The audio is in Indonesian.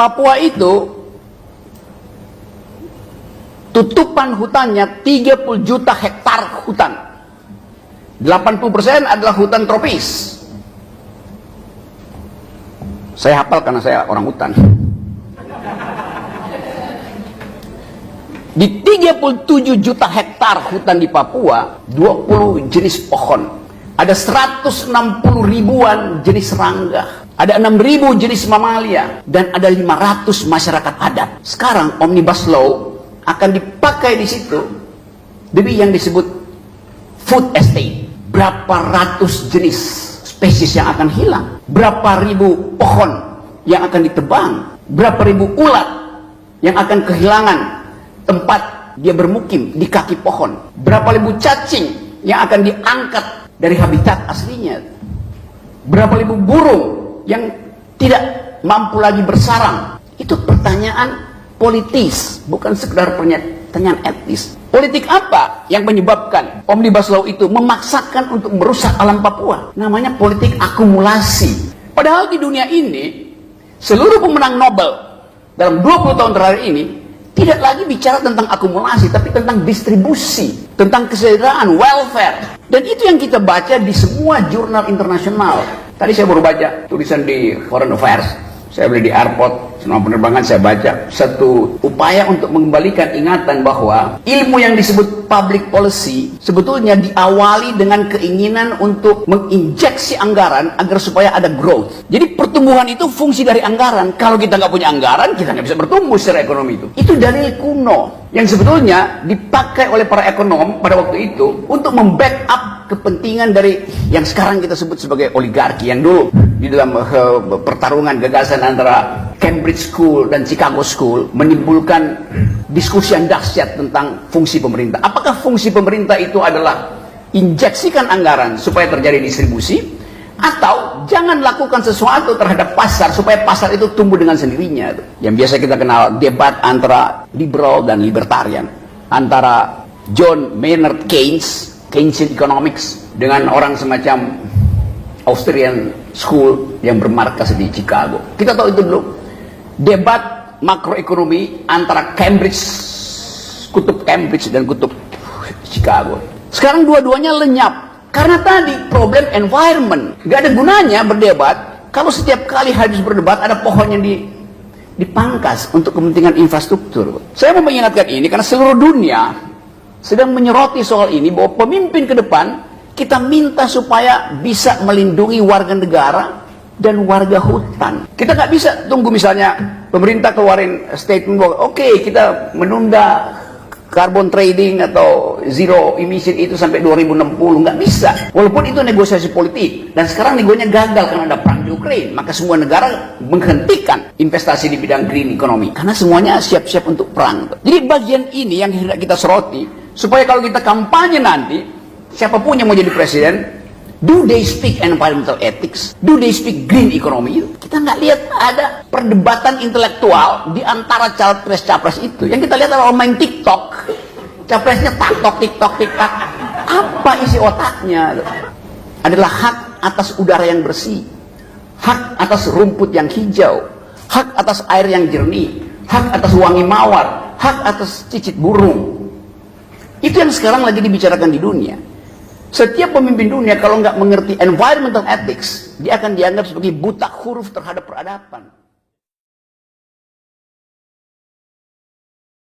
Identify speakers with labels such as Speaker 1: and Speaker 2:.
Speaker 1: Papua itu tutupan hutannya 30 juta hektar hutan. 80% adalah hutan tropis. Saya hafal karena saya orang hutan. Di 37 juta hektar hutan di Papua, 20 jenis pohon. Ada 160 ribuan jenis serangga. Ada 6.000 jenis mamalia. Dan ada 500 masyarakat adat. Sekarang Omnibus Law akan dipakai di situ demi yang disebut food estate. Berapa ratus jenis spesies yang akan hilang, berapa ribu pohon yang akan ditebang, berapa ribu ulat yang akan kehilangan tempat dia bermukim di kaki pohon, berapa ribu cacing yang akan diangkat dari habitat aslinya, berapa ribu burung yang tidak mampu lagi bersarang. Itu pertanyaan politis, bukan sekedar pertanyaan etis. Politik apa yang menyebabkan Omnibus Law itu memaksakan untuk merusak alam Papua? Namanya politik akumulasi. Padahal di dunia ini, seluruh pemenang Nobel dalam 20 tahun terakhir ini tidak lagi bicara tentang akumulasi, tapi tentang distribusi, tentang kesejahteraan, welfare. Dan itu yang kita baca di semua jurnal internasional. Tadi saya baru baca tulisan di Foreign Affairs. Saya beli di airport, selama penerbangan saya baca satu upaya untuk mengembalikan ingatan bahwa ilmu yang disebut public policy sebetulnya diawali dengan keinginan untuk menginjeksi anggaran agar supaya ada growth. Jadi pertumbuhan itu fungsi dari anggaran. Kalau kita nggak punya anggaran, kita nggak bisa bertumbuh secara ekonomi itu. Itu dalil kuno yang sebetulnya dipakai oleh para ekonom pada waktu itu untuk membackup kepentingan dari yang sekarang kita sebut sebagai oligarki, yang dulu di dalam pertarungan gagasan antara Cambridge School dan Chicago School menimbulkan diskusi yang dahsyat tentang fungsi pemerintah. Apakah fungsi pemerintah itu adalah injeksikan anggaran supaya terjadi distribusi, atau jangan lakukan sesuatu terhadap pasar supaya pasar itu tumbuh dengan sendirinya? Yang biasa kita kenal debat antara liberal dan libertarian, antara John Maynard Keynes, Keynesian Economics, dengan orang semacam Austrian School yang bermarkas di Chicago. Kita tahu itu dulu. Debat makroekonomi antara kutub Cambridge dan kutub Chicago. Sekarang dua-duanya lenyap. Karena tadi problem environment. Gak ada gunanya berdebat kalau setiap kali habis berdebat ada pohon yang dipangkas untuk kepentingan infrastruktur. Saya mau mengingatkan ini karena seluruh dunia sedang menyoroti soal ini, bahwa pemimpin ke depan kita minta supaya bisa melindungi warga negara dan warga hutan. Kita nggak bisa tunggu misalnya pemerintah keluarin statement bahwa oke, kita menunda carbon trading atau zero emission itu sampai 2060. Nggak bisa. Walaupun itu negosiasi politik. Dan sekarang negosiasinya gagal karena ada perang di Ukraina. Maka semua negara menghentikan investasi di bidang green economy. Karena semuanya siap-siap untuk perang. Jadi bagian ini yang hendak kita soroti, supaya kalau kita kampanye nanti, siapapun yang mau jadi presiden, do they speak environmental ethics? Do they speak green economy? Kita nggak lihat ada perdebatan intelektual di antara capres-capres itu. Yang kita lihat adalah main TikTok. Capresnya TikTok. Apa isi otaknya? Adalah hak atas udara yang bersih, hak atas rumput yang hijau, hak atas air yang jernih, hak atas wangi mawar, hak atas cicit burung. Itu yang sekarang lagi dibicarakan di dunia. Setiap pemimpin dunia kalau nggak mengerti environmental ethics, dia akan dianggap sebagai buta huruf terhadap peradaban.